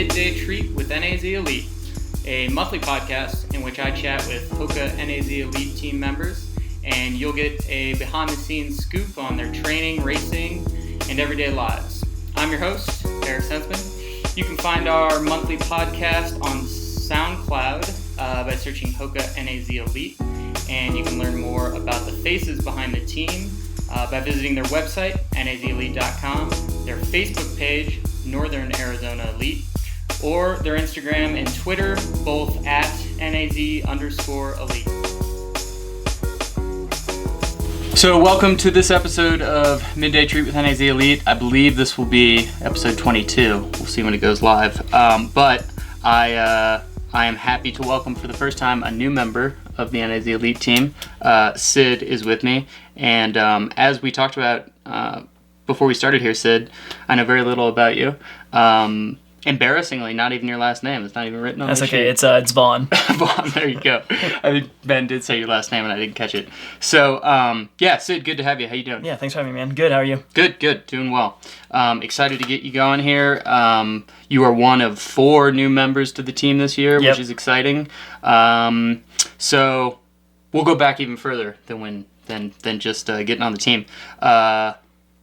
Midday Treat with NAZ Elite, a monthly podcast in which I chat with HOKA NAZ Elite team members, and you'll get a behind-the-scenes scoop on their training, racing, and everyday lives. I'm your host, Eric Senseman. You can find our monthly podcast on SoundCloud by searching HOKA NAZ Elite, and you can learn more about the faces behind the team by visiting their website, nazelite.com, their Facebook page, Northern Arizona Elite, or their Instagram and Twitter, both at NAZ_Elite. So welcome to this episode of Midday Treat with NAZ Elite. I believe this will be episode 22. We'll see when it goes live. But I am happy to welcome for the first time a new member of the NAZ Elite team. Sid is with me. And as we talked about before we started here, Sid, I know very little about you. Embarrassingly, not even your last name. It's not even written on the sheet. That's okay. It's Vaughn. Vaughn, there you go. I think Ben did say your last name and I didn't catch it. So, Sid, good to have you. How you doing? Yeah, thanks for having me, man. Good, how are you? Good. Doing well. Excited to get you going here. You are one of 4 new members to the team this year, which is exciting. So, we'll go back even further than just getting on the team.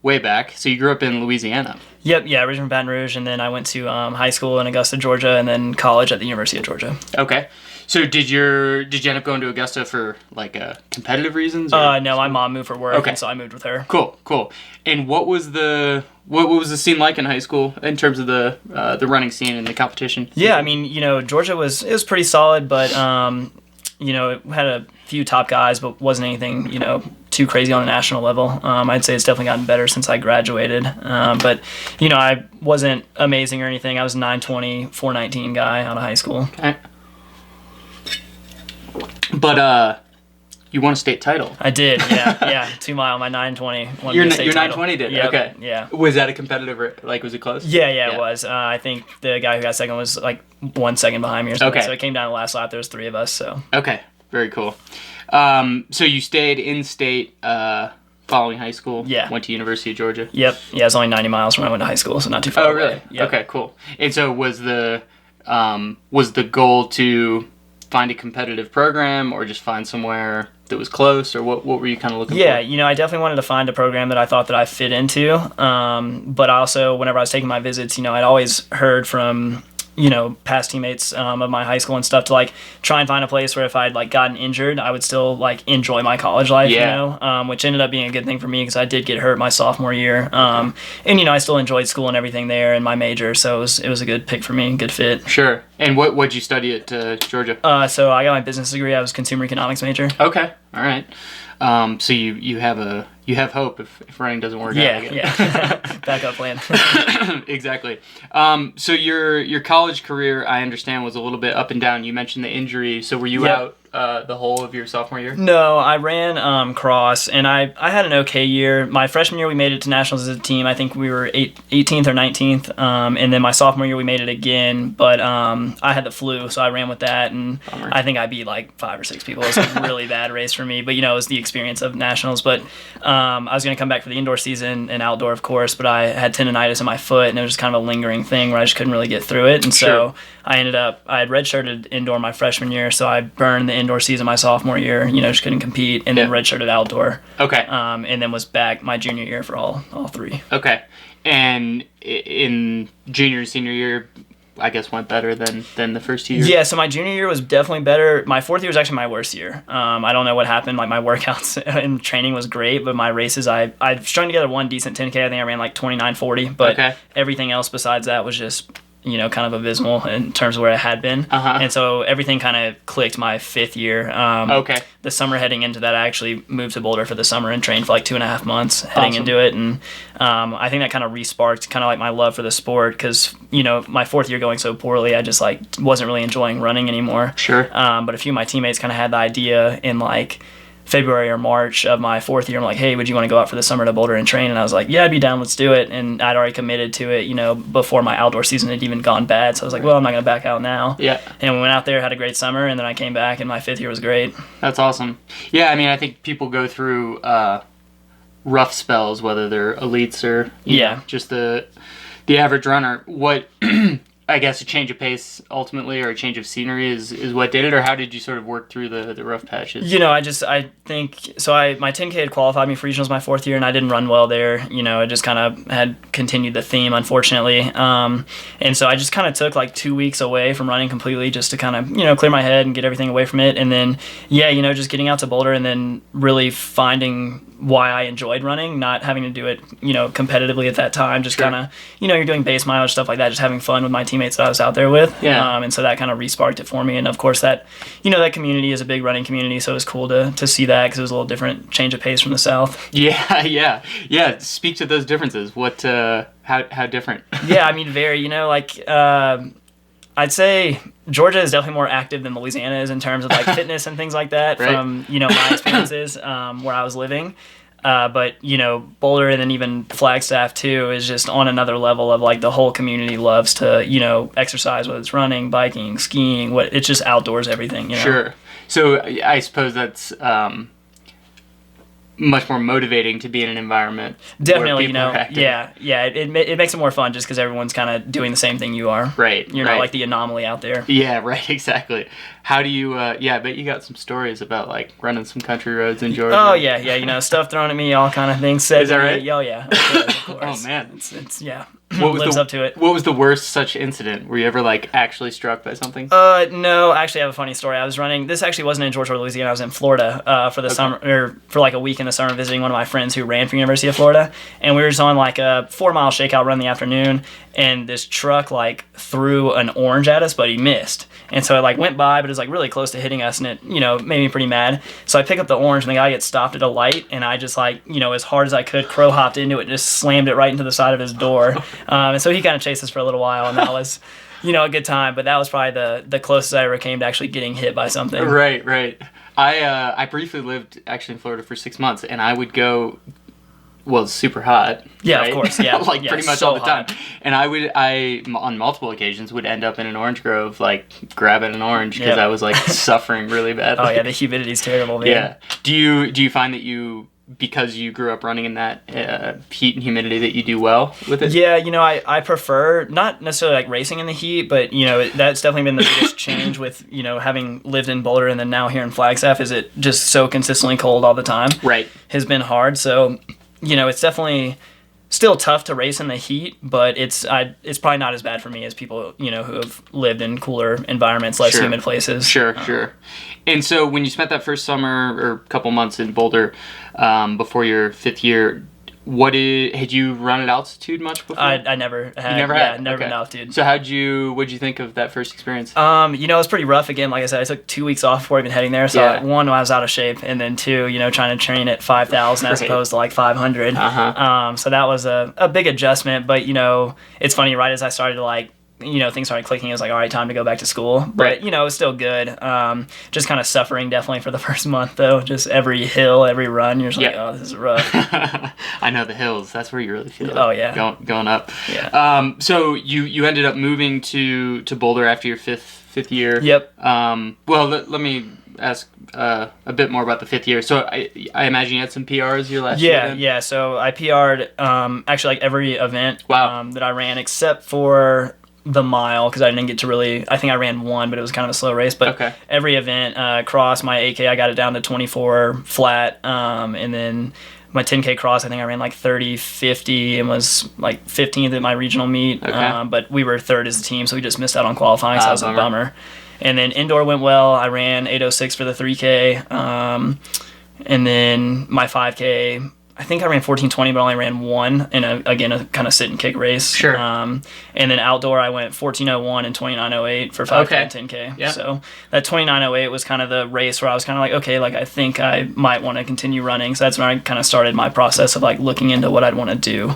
Way back. So you grew up in Louisiana. Yep, yeah, originally from Baton Rouge, and then I went to high school in Augusta, Georgia, and then college at the University of Georgia. Okay. So did you end up going to Augusta for like competitive reasons? Or? No, my mom moved for work, and so I moved with her. Cool. And what was the scene like in high school in terms of the running scene and the competition? Yeah, I mean, Georgia was pretty solid, but it had a few top guys, but wasn't anything, too crazy on a national level. I'd say it's definitely gotten better since I graduated. But, I wasn't amazing or anything. I was a 920, 419 guy out of high school. Okay. But you won a state title. I did, yeah. 2 mile, my 920. Your 920 did? Yep, okay. Yeah. Was that a competitive, was it close? Yeah, it was. I think the guy who got second was 1 second behind me or something. Okay. So it came down to the last lap. There was 3 of us, so. Okay, very cool. So you stayed in state following high school? Yeah. Went to University of Georgia? Yep. Yeah, it's only 90 miles from when I went to high school, so not too far away. Oh, really? Yep. Okay, cool. And so was the goal to find a competitive program or just find somewhere that was close, or what were you kind of looking for? Yeah, I definitely wanted to find a program that I thought that I fit into. But also, whenever I was taking my visits, I'd always heard from past teammates of my high school and stuff to try and find a place where if I'd gotten injured, I would still enjoy my college life, which ended up being a good thing for me because I did get hurt my sophomore year. And I still enjoyed school and everything there and my major, so it was a good pick for me, good fit. Sure. And what'd you study at Georgia? So I got my business degree. I was a consumer economics major. Okay. All right. So you have hope if running doesn't work out. Yeah. Backup plan. Exactly. So your college career, I understand, was a little bit up and down. You mentioned the injury. So were you out the whole of your sophomore year? No, I ran cross, and I had an okay year. My freshman year, we made it to nationals as a team. I think we were 18th or 19th. And then my sophomore year, we made it again. But I had the flu, so I ran with that, and Bummer. I think I beat 5 or 6 people. It was a really bad race for me. But it was the experience of nationals. But I was going to come back for the indoor season and outdoor, of course. But I had tendonitis in my foot, and it was just kind of a lingering thing where I just couldn't really get through it. And so I had redshirted indoor my freshman year, so I burned the indoor season my sophomore year, just couldn't compete, and then redshirted outdoor. Okay. And then was back my junior year for all 3. Okay. And in junior, senior year, I guess went better than the first 2 years? Yeah, so my junior year was definitely better. My 4th year was actually my worst year. I don't know what happened. My workouts and training was great, but my races, I strung together one decent 10K. I think I ran 29:40, but everything else besides that was just kind of abysmal in terms of where I had been. And so everything kind of clicked my 5th year. The summer heading into that, I actually moved to Boulder for the summer and trained for 2.5 months heading into it. And I think that kind of re-sparked kind of my love for the sport because, my 4th year going so poorly, I just wasn't really enjoying running anymore. Sure. But a few of my teammates kind of had the idea in February or March of my 4th year. I'm like, hey, would you want to go out for the summer to Boulder and train? And I was like, yeah, I'd be down. Let's do it. And I'd already committed to it, before my outdoor season had even gone bad. So I was like, well, I'm not going to back out now. Yeah. And we went out there, had a great summer, and then I came back, and my 5th year was great. That's awesome. Yeah, I mean, I think people go through rough spells, whether they're elites or just the average runner. What I guess a change of pace ultimately, or a change of scenery is what did it, or how did you sort of work through the rough patches? I think so. My 10K had qualified me for regionals my fourth year, and I didn't run well there. I just kind of had continued the theme, unfortunately. And so I just kind of took like 2 weeks away from running completely, just to kind of clear my head and get everything away from it. And then just getting out to Boulder and then really finding why I enjoyed running, not having to do it, competitively at that time. Just kind of, you're doing base mileage, stuff like that, just having fun with my teammates that I was out there with. Yeah. And so that kind of re-sparked it for me. And of course that, that community is a big running community. So it was cool to see that, because it was a little different change of pace from the South. Yeah. Speak to those differences. What, how different? Yeah. I mean, very, I'd say Georgia is definitely more active than Louisiana is in terms of like fitness and things like that. Right. From my experiences where I was living. But Boulder and then even Flagstaff too is just on another level of like the whole community loves to exercise, whether it's running, biking, skiing. It's just outdoors, everything. Sure. So I suppose that's much more motivating to be in an environment. Definitely, it makes it more fun just because everyone's kind of doing the same thing you are. Right. You're not like the anomaly out there. Yeah, right, exactly. How do you, I bet you got some stories about like running some country roads in Georgia. Oh, yeah, stuff thrown at me, all kind of things. Is that right? Oh, yeah. Of course. Oh, man. It's yeah. What was lives up to it. What was the worst such incident? Were you ever like actually struck by something? No, actually I have a funny story. I was running, this actually wasn't in Georgia or Louisiana, I was in Florida for the summer, or for like a week in the summer, visiting one of my friends who ran for University of Florida, and we were just on like a 4-mile shakeout run in the afternoon, and this truck like threw an orange at us, but he missed. And so it like went by, but it was like really close to hitting us, and it, made me pretty mad. So I pick up the orange, and the guy gets stopped at a light, and I just like, as hard as I could, crow hopped into it, and just slammed it right into the side of his door. And so he kind of chased us for a little while, and that was, a good time. But that was probably the closest I ever came to actually getting hit by something. Right. I briefly lived actually in Florida for 6 months, and I would go. Well, it's super hot. Yeah, right? Of course. Yeah, like yeah, pretty much so all the time. hot. And I on multiple occasions would end up in an orange grove, like grabbing an orange because I was like suffering really badly. Oh yeah, the humidity's terrible, man. Yeah. Do you find that because you grew up running in that heat and humidity, that you do well with it? Yeah, I prefer not necessarily like racing in the heat, but that's definitely been the biggest change with having lived in Boulder and then now here in Flagstaff. Is it just so consistently cold all the time? Right. Has been hard. So it's definitely still tough to race in the heat, but it's probably not as bad for me as people who have lived in cooler environments, less humid places. Sure. And so when you spent that first summer or couple months in Boulder before your fifth year, had you run at altitude much before? I never had. You never had? Yeah, never okay. been altitude. So what'd you think of that first experience? It was pretty rough. Again, like I said, I took 2 weeks off before even heading there. So one, I was out of shape, and then two, trying to train at 5,000 as opposed to like 500. So that was a big adjustment. But it's funny. Right as I started to like, things started clicking. It was like, all right, time to go back to school. But, it was still good. Just kind of suffering definitely for the first month, though. Just every hill, every run, you're just like, oh, this is rough. I know the hills. That's where you really feel it. Oh, yeah. Going up. Yeah. So you ended up moving to Boulder after your fifth year. Yep. Well, let me ask a bit more about the fifth year. So I imagine you had some PRs your last year then? Yeah. So I PR'd actually like every event that I ran except for the mile, because I didn't get to really, I think I ran one, but it was kind of a slow race. But every event, cross, my 8K, I got it down to 24 flat, and then my 10K cross, I think I ran like 30-50 and was like 15th at my regional meet. But we were third as a team, so we just missed out on qualifying, so that was a bummer. And then indoor went well. I ran 8:06 for the 3K, and then my 5K, I think I ran 14:20, but only ran one in a kind of sit and kick race. Sure. And then outdoor, I went 14:01 and 29:08 for 5K and 10K. Yeah. So that 29:08 was kind of the race where I was kind of like, okay, like I think I might want to continue running. So that's when I kind of started my process of like looking into what I'd want to do.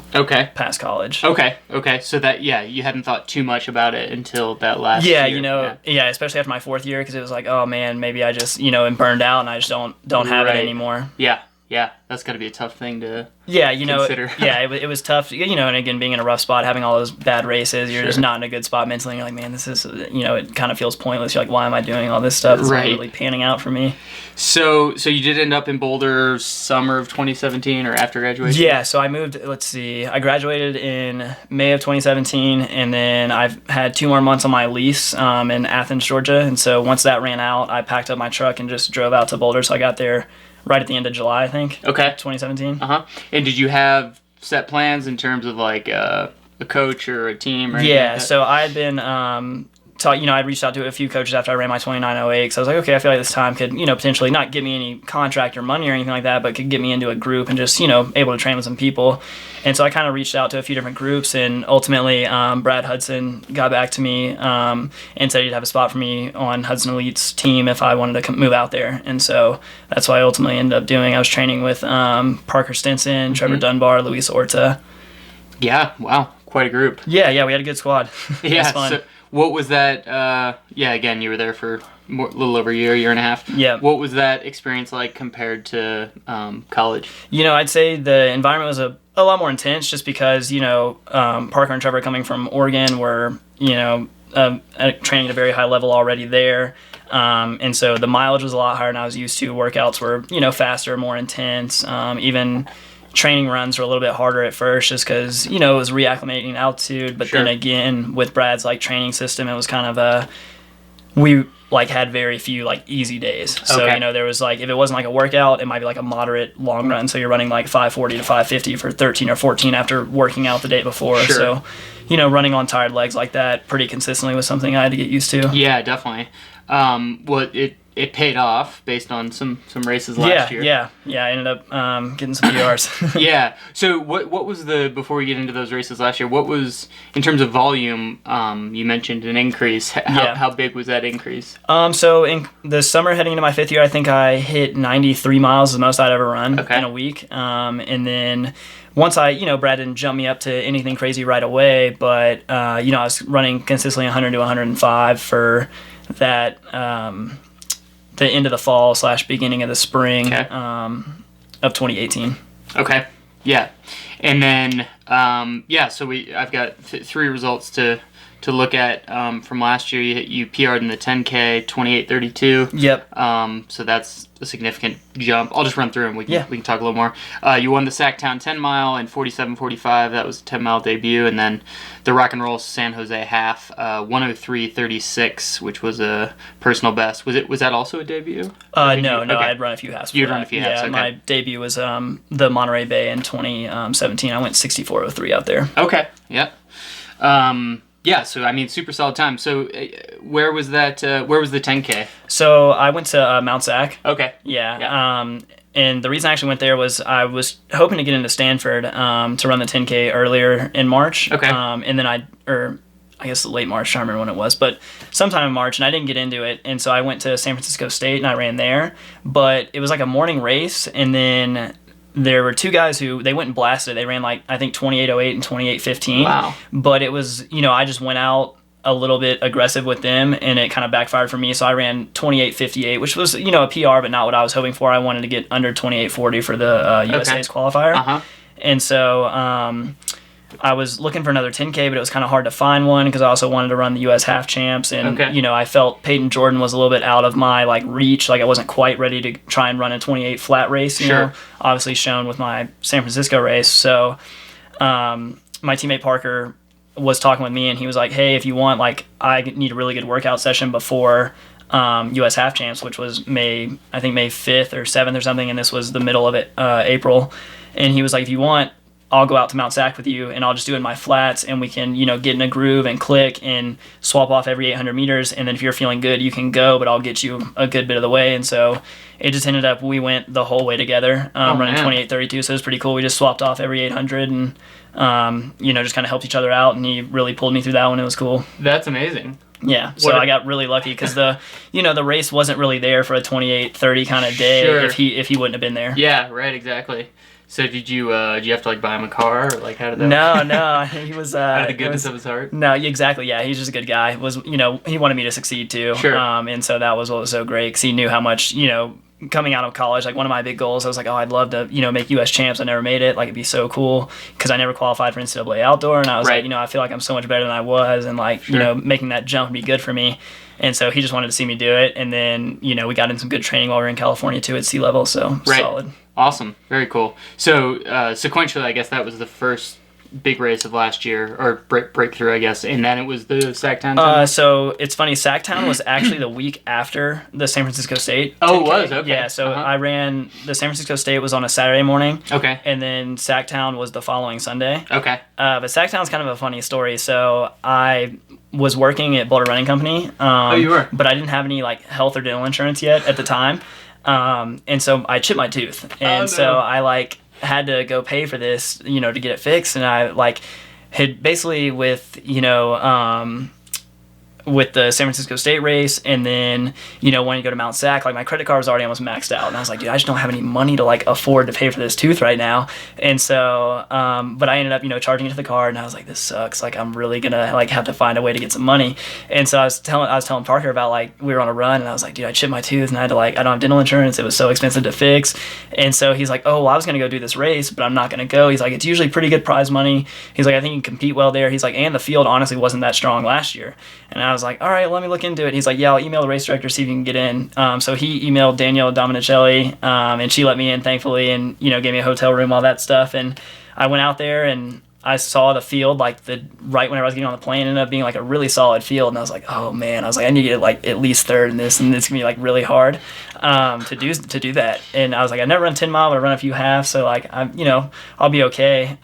Past college. Okay. So that you hadn't thought too much about it until that last year. Especially after my fourth year, because it was like, oh man, maybe I just am burned out and I just don't have it anymore. Yeah. Yeah, that's got to be a tough thing to consider. Yeah, it was tough, and again, being in a rough spot, having all those bad races, you're just not in a good spot mentally. You're like, man, this is, it kind of feels pointless. You're like, why am I doing all this stuff? It's not really panning out for me. So you did end up in Boulder summer of 2017 or after graduation? Yeah, so I moved, I graduated in May of 2017, and then I've had 2 more months on my lease in Athens, Georgia, and so once that ran out, I packed up my truck and just drove out to Boulder, so I got there right at the end of July, I think. Okay. 2017. And did you have set plans in terms of like a coach or a team or anything like that? So I had been I'd reached out to a few coaches after I ran my 29:08, so I was like, okay, I feel like this time could, potentially not give me any contract or money or anything like that, but could get me into a group and just, able to train with some people. And so I kind of reached out to a few different groups, and ultimately Brad Hudson got back to me and said he'd have a spot for me on Hudson Elite's team if I wanted to move out there. And so that's what I ultimately ended up doing. I was training with Parker Stinson, Trevor Dunbar, Luis Orta. Yeah, wow, quite a group. Yeah, we had a good squad. Yeah, it was fun. So what was that? Again, you were there for a little over a year and a half. Yeah. What was that experience like compared to college? I'd say the environment was a lot more intense just because, Parker and Trevor coming from Oregon were, training at a very high level already there. And so the mileage was a lot higher than I was used to. Workouts were, faster, more intense. Even training runs were a little bit harder at first just because, it was reacclimating altitude. But then again, with Brad's training system, it was kind of we had very few easy days. So, there was if it wasn't a workout, it might be a moderate long run. So you're running 540 to 550 for 13 or 14 after working out the day before. So, running on tired legs like that pretty consistently was something I had to get used to. Yeah, definitely. It paid off based on some races last year. Yeah. I ended up getting some PRs. Yeah. So what was before we get into those races last year, what was, in terms of volume, you mentioned an increase. How big was that increase? So in the summer heading into my 5th year, I think I hit 93 miles, the most I'd ever run in a week. And then once Brad didn't jump me up to anything crazy right away, but, I was running consistently 100 to 105 for that, the end of the fall / beginning of the spring of 2018. Okay. Yeah. And then, so I've got 3 results to look at from last year. You PR'd in the 10K, 28:32. Yep. So that's a significant jump. I'll just run through them. We can talk a little more. You won the Sactown 10 mile in 47:45. That was a 10-mile debut. And then the Rock and Roll San Jose half, 103:36, which was a personal best. Was that also a debut? No. I had run a few halves. You'd run a few halves. Yeah, my debut was the Monterey Bay in 2017. I went 64:03 out there. Okay. Yep. So super solid time. So where was that? Where was the 10K? So I went to Mount Sac. Okay. Yeah. And the reason I actually went there was I was hoping to get into Stanford to run the 10K earlier in March. Okay. And then I guess late March, I don't remember when it was, but sometime in March, and I didn't get into it. And so I went to San Francisco State and I ran there, but it was a morning race, and then there were 2 guys who they went and blasted. They ran I think 28:08 and 28:15. Wow. But it was, I just went out a little bit aggressive with them, and it kind of backfired for me. So I ran 28:58, which was, a PR, but not what I was hoping for. I wanted to get under 28:40 for the USA's qualifier. And so I was looking for another 10K, but it was kind of hard to find one because I also wanted to run the US half champs. And, I felt Peyton Jordan was a little bit out of my reach. I wasn't quite ready to try and run a 28 flat race, you know, obviously shown with my San Francisco race. So my teammate Parker was talking with me, and he was like, hey, if you want, I need a really good workout session before US half champs, which was May 5th or 7th or something. And this was the middle of April. And he was like, if you want, I'll go out to Mount Sac with you, and I'll just do it in my flats, and we can, get in a groove and click and swap off every 800 meters. And then if you're feeling good, you can go, but I'll get you a good bit of the way. And so it just ended up, we went the whole way together, running 28:32. So it was pretty cool. We just swapped off every 800 and, just kind of helped each other out. And he really pulled me through that one. It was cool. That's amazing. Yeah, so I got really lucky because the race wasn't really there for a 28:30 kind of day if he wouldn't have been there. Yeah, right, exactly. So did you have to buy him a car, or how did that? No, he was out of the goodness of his heart. No, exactly. Yeah, he's just a good guy. He wanted me to succeed too. Sure. And so that was what was so great because he knew how much coming out of college, like one of my big goals, I was like, oh, I'd love to, make U.S. champs. I never made it. Like, it'd be so cool because I never qualified for NCAA outdoor. And I was like, I feel like I'm so much better than I was. And like, making that jump would be good for me. And so he just wanted to see me do it. And then, we got in some good training while we were in California too at sea level. So solid. Awesome. Very cool. So sequentially, I guess that was the first big race of last year, or breakthrough, I guess, and then it was the Sactown. So it's funny, Sactown was actually the week after the San Francisco State. Oh, 10K. It was? Okay. Yeah, so I ran, the San Francisco State was on a Saturday morning. Okay. And then Sactown was the following Sunday. Okay. But Sactown's kind of a funny story. So I was working at Boulder Running Company. Oh, you were? But I didn't have any like health or dental insurance yet at the time. And so I chipped my tooth. And so I had to go pay for this, to get it fixed. And I had basically with the San Francisco State race, and then when you go to Mount Sac, my credit card was already almost maxed out, and I was like, dude, I just don't have any money to afford to pay for this tooth right now. And so but I ended up charging it to the card, and I was like, this sucks, I'm really gonna have to find a way to get some money. And so I was telling Parker about we were on a run, and I was like, dude, I chipped my tooth, and I had to I don't have dental insurance, it was so expensive to fix. And so he's like, oh, well, I was gonna go do this race, but I'm not gonna go. He's like, it's usually pretty good prize money. He's like, I think you can compete well there. He's like, and the field honestly wasn't that strong last year. And I was like, all right, let me look into it. He's like, yeah, I'll email the race director, see if you can get in. So he emailed Danielle Dominicelli, and she let me in, thankfully, and, gave me a hotel room, all that stuff. And I went out there, and I saw the field, right whenever I was getting on the plane, ended up being, a really solid field. And I was like, oh, man. I was like, I need to get, at least third in this, and it's going to be, really hard to do that. And I was like, I never run 10 mile, but I run a few halves, so, I'll be okay.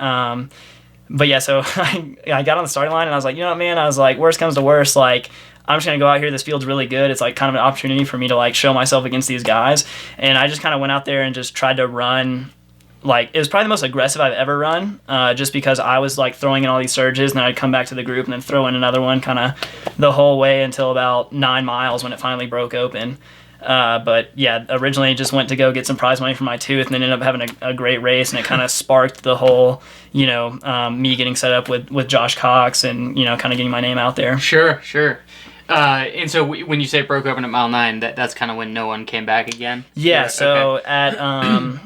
But yeah, so I got on the starting line, and I was like, you know what, man? I was like, worst comes to worst, I'm just going to go out here. This field's really good. It's kind of an opportunity for me to show myself against these guys. And I just kind of went out there and just tried to run. It was probably the most aggressive I've ever run, just because I was throwing in all these surges, and then I'd come back to the group and then throw in another one kind of the whole way until about 9 miles when it finally broke open. But yeah, originally just went to go get some prize money for my tooth, and then ended up having a great race, and it kind of sparked the whole, me getting set up with Josh Cox and, kind of getting my name out there. Sure. And so when you say it broke open at mile 9, that's kind of when no one came back again? Yeah, so okay.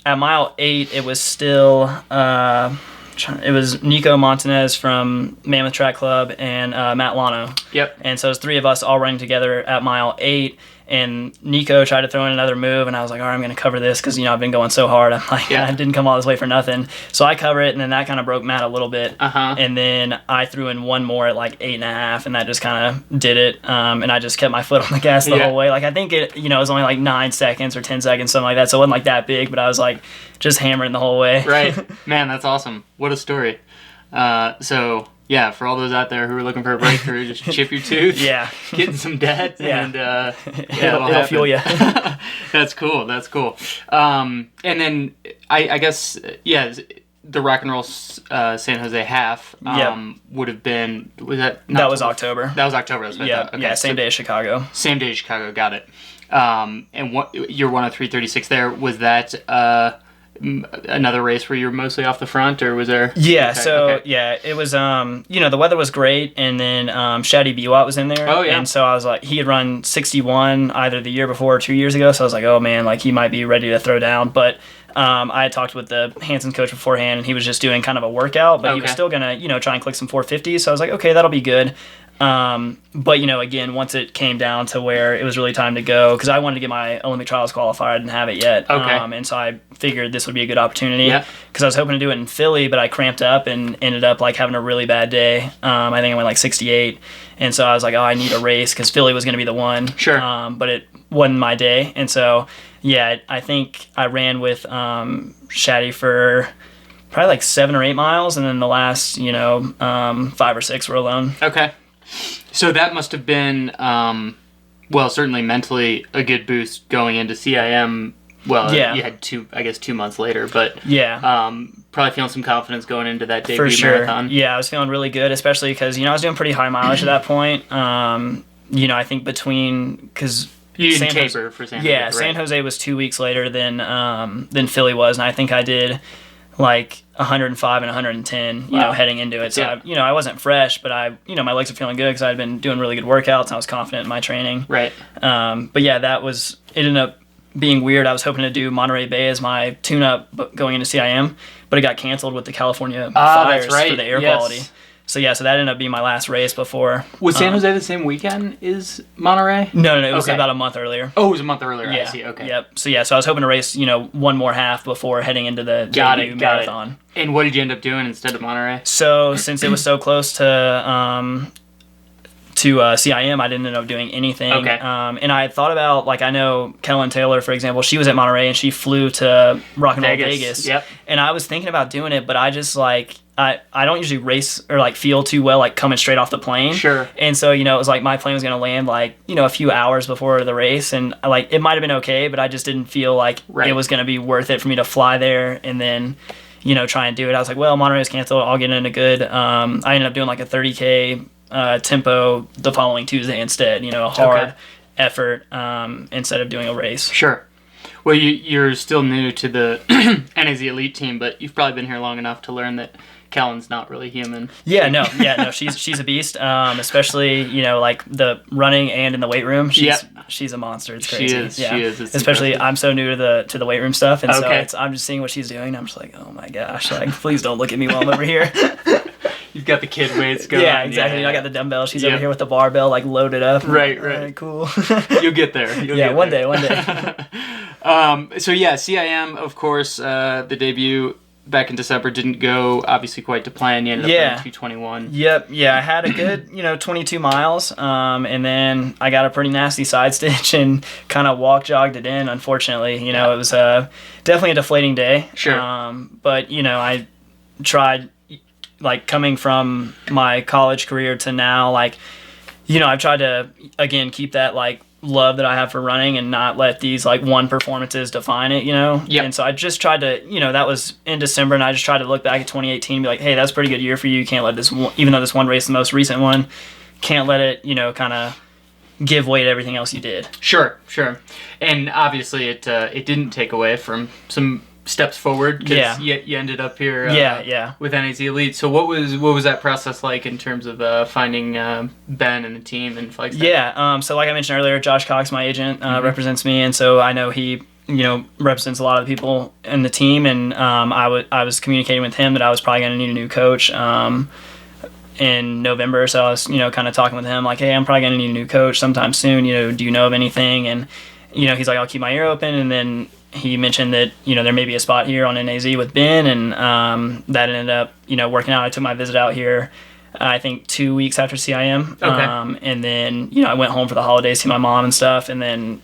At mile 8, it was still... it was Nico Montanez from Mammoth Track Club and Matt Lano. Yep. And so it was 3 of us all running together at mile 8. And Nico tried to throw in another move, and I was like, all right, I'm going to cover this because, I've been going so hard. I'm like, I didn't come all this way for nothing. So I cover it, and then that kind of broke Matt a little bit. And then I threw in one more at 8.5, and that just kind of did it. And I just kept my foot on the gas the whole way. I think it, it was only 9 seconds or 10 seconds, something like that. So it wasn't that big, but I was just hammering the whole way. Right. Man, that's awesome. What a story. So... yeah, for all those out there who are looking for a breakthrough, just chip your tooth, get in some debt, and it'll fuel you. That's cool. And then I guess, the Rock and Roll San Jose half would have been, was that? That was October. That was October. That's what I thought. Okay, yeah, same day as Chicago. Same day as Chicago, got it. And your 1:03:36 there, was that... another race where you were mostly off the front, or was there? Yeah, it was, the weather was great, and then Shadi Biwat was in there. Oh, yeah. And so I was like, he had run 61 either the year before or 2 years ago, so I was like, oh man, he might be ready to throw down. But I had talked with the Hanson coach beforehand, and he was just doing kind of a workout, but he was still going to, try and click some 450s, so I was like, okay, that'll be good. But again, once it came down to where it was really time to go, because I wanted to get my Olympic trials qualifier, I didn't have it yet. Okay. And so I figured this would be a good opportunity, because I was hoping to do it in Philly, but I cramped up and ended up having a really bad day. I think I went 68, and so I was like, oh, I need a race, because Philly was going to be the one. Sure. But it wasn't my day, and so I think I ran with Shadi for probably 7 or 8 miles, and then the last 5 or 6 were alone. Okay. So that must have been, certainly mentally a good boost going into CIM. Well, you had 2 months later, but probably feeling some confidence going into that debut marathon. Yeah, I was feeling really good, especially because, I was doing pretty high mileage at that point. I think because you didn't taper for San Jose. Yeah, right. San Jose was 2 weeks later than Philly was, and I think I did 105 and 110, heading into it. So, I wasn't fresh, but my legs are feeling good because I'd been doing really good workouts and I was confident in my training. Right. But yeah, it ended up being weird, I was hoping to do Monterey Bay as my tune-up going into CIM, but it got canceled with the California fires for the air quality. So so that ended up being my last race before. Was San Jose the same weekend as Monterey? No, it was about a month earlier. Oh, it was a month earlier. Yeah. I see. Okay. Yep. So I was hoping to race, one more half before heading into the debut marathon. And what did you end up doing instead of Monterey? So since it was so close to CIM, I didn't end up doing anything. Okay. And I thought about, I know Kellen Taylor, for example, she was at Monterey and she flew to Rock and Roll Vegas. Yep. And I was thinking about doing it, but I just I don't usually race or feel too well coming straight off the plane. Sure. And so, it was my plane was going to land a few hours before the race, and it might have been okay, but I just didn't feel it was going to be worth it for me to fly there and then try and do it. I was like, well, Monterey's canceled, I'll get in a good I ended up doing a 30K tempo the following Tuesday instead, a hard effort instead of doing a race. Sure. Well, you're still new to the NAZ Elite team, but you've probably been here long enough to learn that Kellen's not really human. No, she's a beast, especially, the running and in the weight room. She's a monster. It's crazy. She is. It's especially impressive. I'm so new to the weight room stuff, and so I'm just seeing what she's doing. I'm just like, oh my gosh, please don't look at me while I'm over here. You've got the kid weights going. Yeah, exactly. Yeah. I got the dumbbell. She's over here with the barbell, loaded up. Right. All right, cool. You'll get there. One day. So CIM, of course, the debut back in December didn't go obviously quite to plan. You ended up running 2:21. Yep. Yeah, I had a good 22 miles, and then I got a pretty nasty side stitch and kind of jogged it in. Unfortunately, it was definitely a deflating day. Sure. But I tried coming from my college career to now, I've tried to again keep that love that I have for running and not let these one performances define it, Yep. And so I just tried to, that was in December, and I just tried to look back at 2018 and be like, hey, that's a pretty good year for you. You can't let this one, even though this one race, the most recent one, can't let it, kind of give way to everything else you did. Sure. And obviously it didn't take away from some steps forward because you ended up here with NAZ Elite. So what was that process like in terms of finding Ben and the team and Flagstaff? Yeah, so like I mentioned earlier, Josh Cox, my agent, represents me, and so I know he represents a lot of the people in the team, and I was communicating with him that I was probably going to need a new coach in November, so I was kind of talking with him hey, I'm probably going to need a new coach sometime soon, do you know of anything? And he's like, I'll keep my ear open. And then he mentioned that, there may be a spot here on NAZ with Ben, and that ended up, working out. I took my visit out here, I think 2 weeks after CIM. Okay. And then, I went home for the holidays, see my mom and stuff, and then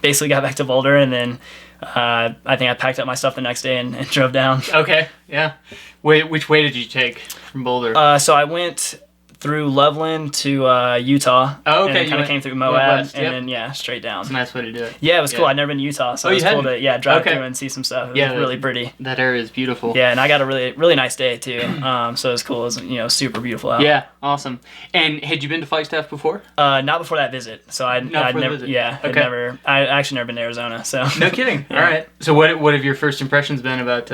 basically got back to Boulder, and then I think I packed up my stuff the next day and drove down. Okay, yeah. Which way did you take from Boulder? So I went through Loveland to Utah. Oh, okay. And then kind of came through Moab, and then straight down. It's a nice way to do it. Yeah, it was cool. I'd never been to Utah, so it was cool to drive through and see some stuff. It was really pretty. That area is beautiful. Yeah, and I got a really, really nice day too. So it was cool. It was super beautiful out. Yeah, awesome. And had you been to Flagstaff before? Not before that visit. So I'd never. Visit. Yeah, okay. I actually never been to Arizona. So no kidding. Yeah. All right. So what have your first impressions been about?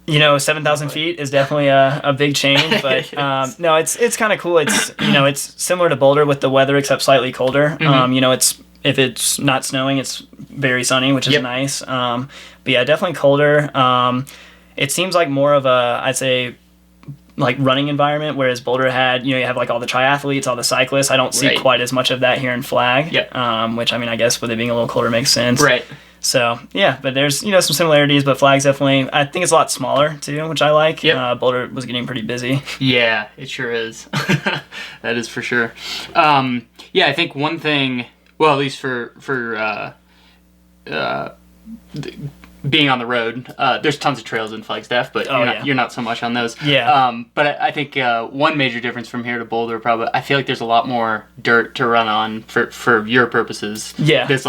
7,000 feet is definitely a big change, but no, it's kind of cool. It's it's similar to Boulder with the weather, except slightly colder. It's if it's not snowing, it's very sunny, which is nice. But yeah, definitely colder. It seems like more of a, I'd say, running environment, whereas Boulder had, you have all the triathletes, all the cyclists. I don't see quite as much of that here in Flag. Which I guess with it being a little colder makes sense. Right. So yeah, but there's some similarities, but Flag's definitely, I think it's a lot smaller too, which I like. Boulder was getting pretty busy. Yeah, it sure is. That is for sure. I think one thing, well, at least for being on the road, there's tons of trails in Flagstaff, but you're not so much on those. Yeah. But I think one major difference from here to Boulder, probably, I feel like there's a lot more dirt to run on for your purposes. Yeah. That's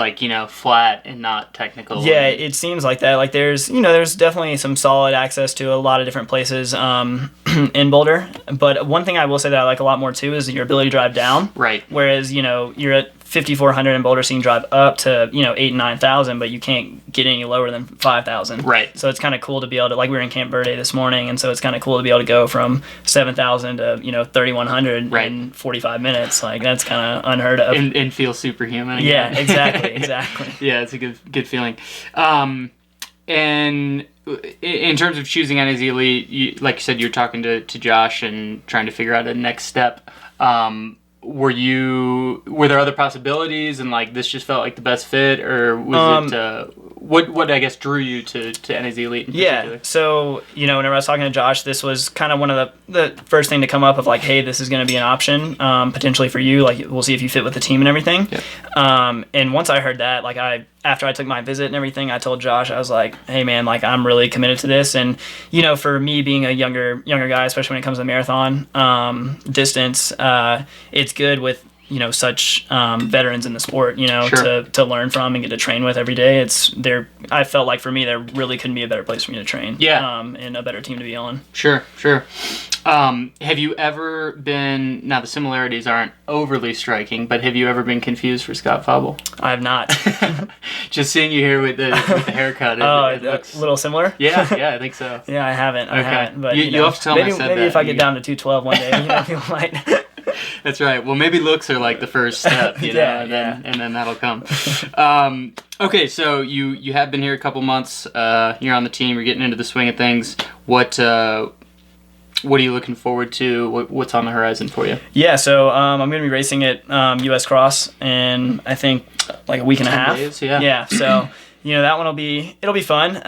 flat and not technical. Yeah, it seems like that. There's definitely some solid access to a lot of different places in Boulder. But one thing I will say that I like a lot more too is your ability to drive down. Right. Whereas, you're at 5,400 in Boulder, so you can drive up to 8,000 and 9,000, but you can't get any lower than 5,000. Right. So it's kind of cool to be able to, like we were in Camp Verde this morning, and so it's kind of cool to be able to go from 7,000 to 3,100 in 45 minutes. Like that's kind of unheard of. And feel superhuman. Again. Yeah, exactly. Yeah, it's a good feeling. And in terms of choosing NAZ Elite, like you said, you're talking to Josh and trying to figure out a next step. Were there other possibilities, and like this just felt like the best fit, or was it what I guess drew you to NAZ Elite in particular? Yeah, so whenever I was talking to Josh, this was kind of one of the first thing to come up of like, hey, this is going to be an option potentially for you. Like we'll see if you fit with the team and everything. Yeah. And once I heard that, like after I took my visit and everything, I told Josh, I was like, hey man, like I'm really committed to this. And for me being a younger guy, especially when it comes to marathon distance, it's good with such veterans in the sport, Sure. to learn from and get to train with every day. I felt like for me there really couldn't be a better place for me to train. Yeah. And a better team to be on. Sure. Have you ever been, now the similarities aren't overly striking, but have you ever been confused for Scott Fauble? I have not. Just seeing you here with the haircut, it looks a little similar. Yeah, I think so. Yeah, I haven't. But you have to tell maybe, me I said maybe that. if I get down to 212 one day, people might. That's right. Well, maybe looks are like the first step, and then that'll come. Okay, so you have been here a couple months. You're on the team. You're getting into the swing of things. What are you looking forward to? What's on the horizon for you? Yeah, so I'm going to be racing at US Cross in I think like a week and a half. 10 days, yeah. Yeah, so that one it'll be fun.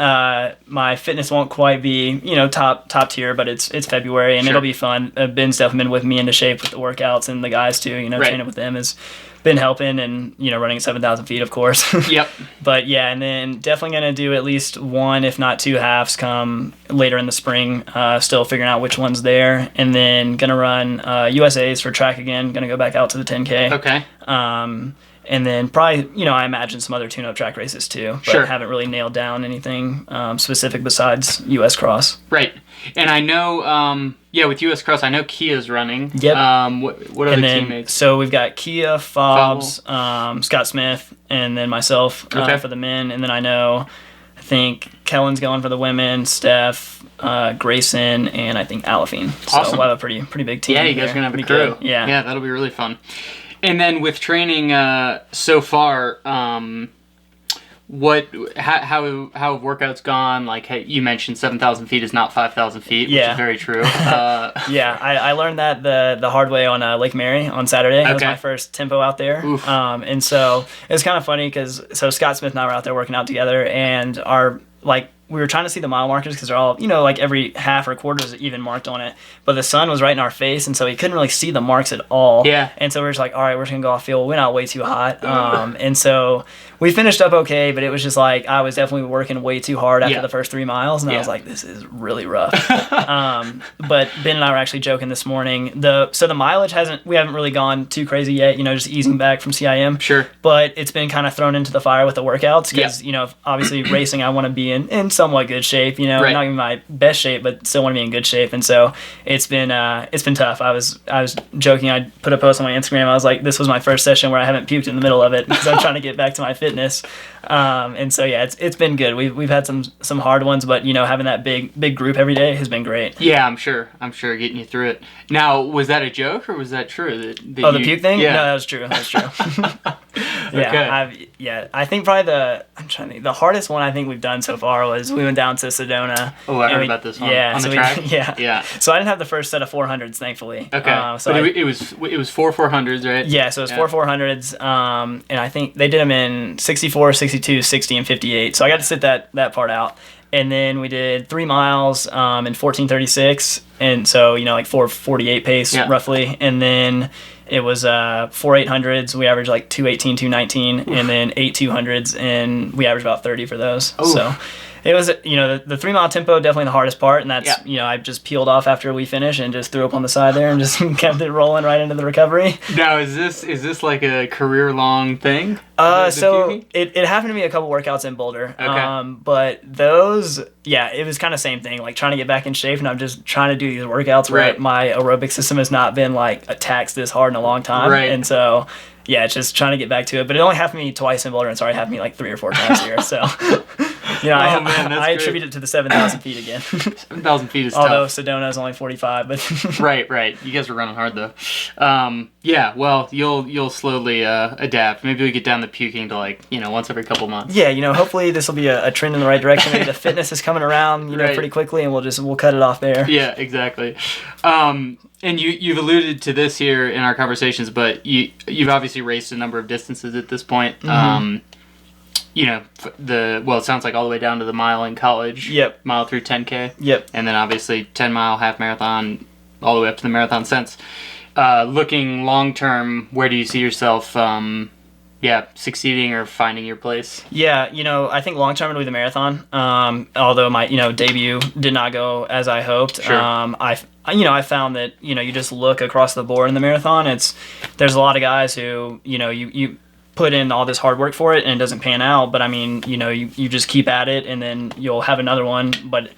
My fitness won't quite be top tier, but it's February and Sure. It'll be fun. Ben's definitely been with me into shape with the workouts, and the guys too. Right. Training with them has been helping, and running at 7,000 feet, of course. Yep. But yeah, and then definitely gonna do at least one, if not two halves, come later in the spring. Still figuring out which one's there, and then gonna run USA's for track again. Gonna go back out to the 10K. Okay. And then probably, I imagine some other tune-up track races too. But Sure. haven't really nailed down anything specific besides US Cross. Right. And I know, with US Cross, I know Kia's running. Yep. What other teammates? So we've got Kia, Fobbs, Scott Smith, and then myself for the men. And then I think Kellen's going for the women, Steph, Grayson, and I think Alafine. Awesome. So we'll have a pretty big team. Yeah, you guys are going to have a crew. Good. Yeah, that'll be really fun. And then with training so far, how have workouts gone? Like you mentioned, 7,000 feet is not 5,000 feet, which is very true. Yeah, I learned that the hard way on Lake Mary on Saturday. That was my first tempo out there. And so it was kind of funny because Scott Smith and I were out there working out together, and we were trying to see the mile markers because they're all, like every half or quarter is even marked on it. But the sun was right in our face, and so he couldn't really see the marks at all. Yeah. And so we're just like, all right, we're just going to go off field. We went out way too hot. And so we finished up okay, but it was just like I was definitely working way too hard after the first 3 miles, and I was like, this is really rough. But Ben and I were actually joking this morning. The mileage we haven't really gone too crazy yet, just easing back from CIM. Sure. But it's been kind of thrown into the fire with the workouts because, obviously racing I want to be in somewhat good shape, Right. not even my best shape, but still want to be in good shape. And so it's been tough. I was joking. I put a post on my Instagram. I was like, this was my first session where I haven't puked in the middle of it because I'm trying to get back to my fitness. And so yeah, it's been good. We've had some hard ones, but having that big group every day has been great. Yeah, I'm sure getting you through it. Now, was that a joke or was that true? The puke thing? Yeah. No, that was true. Okay. I think probably the hardest one I think we've done so far was we went down to Sedona. Oh, I heard about this one. Yeah, on the track. Yeah. So I didn't have the first set of 400s, thankfully. Okay. It was 4 400s, right? Yeah, so it was 4 400s, and I think they did them in 64, 62, 60, and 58. So I got to sit that part out. And then we did 3 miles in 14:36, and so like 4:48 pace roughly. And then it was 4 800s. We averaged like 2:18, 2:19, and then 8 200s, and we averaged about 30 for those. Ooh. So It was, the 3 mile tempo definitely the hardest part, and that's I just peeled off after we finished and just threw up on the side there and just kept it rolling right into the recovery. Now, is this like a career long thing? So it happened to me a couple workouts in Boulder. Okay. But those, it was kind of same thing, like trying to get back in shape, and I'm just trying to do these workouts where my aerobic system has not been like taxed this hard in a long time. Right. And so, it's just trying to get back to it. But it only happened to me twice in Boulder, and it's already happened to me like 3 or 4 times here. So, I attribute it to the 7,000 feet again. 7,000 feet is Although tough. Sedona is only 45, but Right. You guys were running hard though. Well, you'll slowly adapt. Maybe we get down the puking to like once every couple months. Yeah, hopefully this will be a trend in the right direction. Maybe the fitness is coming around, pretty quickly, and we'll cut it off there. Yeah, exactly. And you've alluded to this here in our conversations, but you've obviously raced a number of distances at this point. Mm-hmm. It sounds like all the way down to the mile in college. Yep. Mile through 10K. Yep. And then obviously 10 mile, half marathon, all the way up to the marathon since. Looking long term, where do you see yourself succeeding or finding your place? Yeah, I think long term it'll be the marathon. Although my debut did not go as I hoped. Sure. I found that you just look across the board in the marathon. There's a lot of guys who you put in all this hard work for it and it doesn't pan out. But I mean you just keep at it and then you'll have another one. But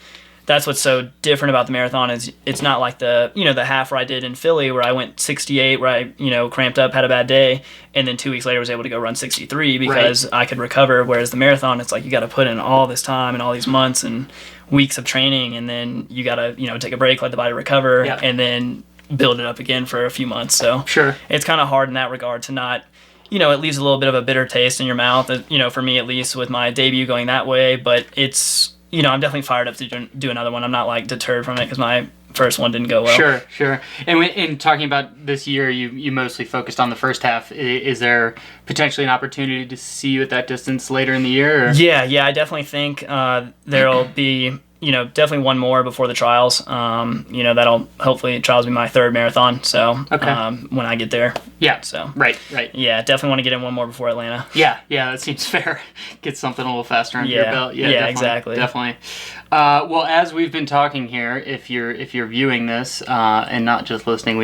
that's what's so different about the marathon is it's not like the the half where I did in Philly where I went 68 where I cramped up, had a bad day, and then 2 weeks later was able to go run 63 because I could recover. Whereas the marathon, it's like you got to put in all this time and all these months and weeks of training, and then you got to take a break, let the body recover, and then build it up again for a few months. So it's kind of hard in that regard to not. It leaves a little bit of a bitter taste in your mouth, for me at least with my debut going that way, but it's I'm definitely fired up to do another one. I'm not like deterred from it because my first one didn't go well. Sure. And in talking about this year, you mostly focused on the first half. Is there potentially an opportunity to see you at that distance later in the year? Or? Yeah, I definitely think there'll be definitely one more before the trials. That'll hopefully trials be my 3rd marathon. So when I get there. Yeah. So right. Yeah, definitely want to get in one more before Atlanta. Yeah, that seems fair. Get something a little faster under your belt. Yeah, exactly. Definitely. Well, as we've been talking here, if you're viewing this and not just listening,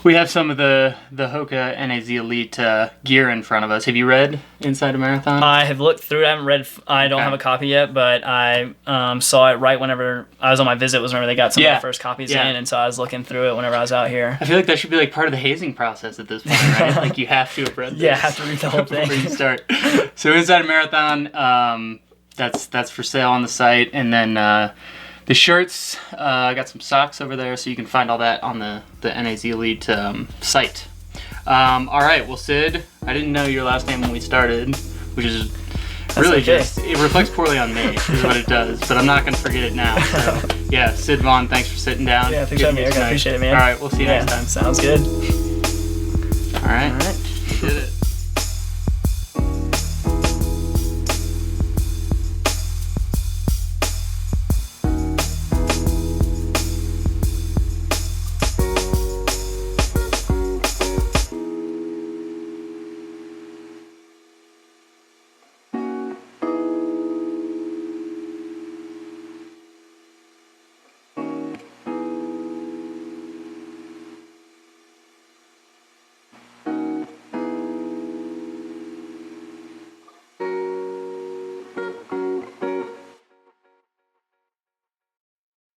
we have some of the HOKA NAZ Elite gear in front of us. Have you read Inside a Marathon? I have looked through it. I haven't read. I don't have a copy yet, but I saw it right whenever I was on my visit. Was whenever they got some of the first copies in, and so I was looking through it whenever I was out here. I feel like that should be like part of the hazing process at this point, right? Like you have to have read this. Yeah, have to read the whole thing before you start. So Inside a Marathon, that's for sale on the site, and then the shirts. I got some socks over there, so you can find all that on the NAZ Elite site. All right, well, Sid, I didn't know your last name when we started, which is really just it reflects poorly on me, is what it does. But I'm not gonna forget it now. So, yeah, Sid Vaughn, thanks for sitting down. Yeah, thanks for having me, Eric. I appreciate it, man. All right, we'll see you next time. Sounds good. All right. Did it.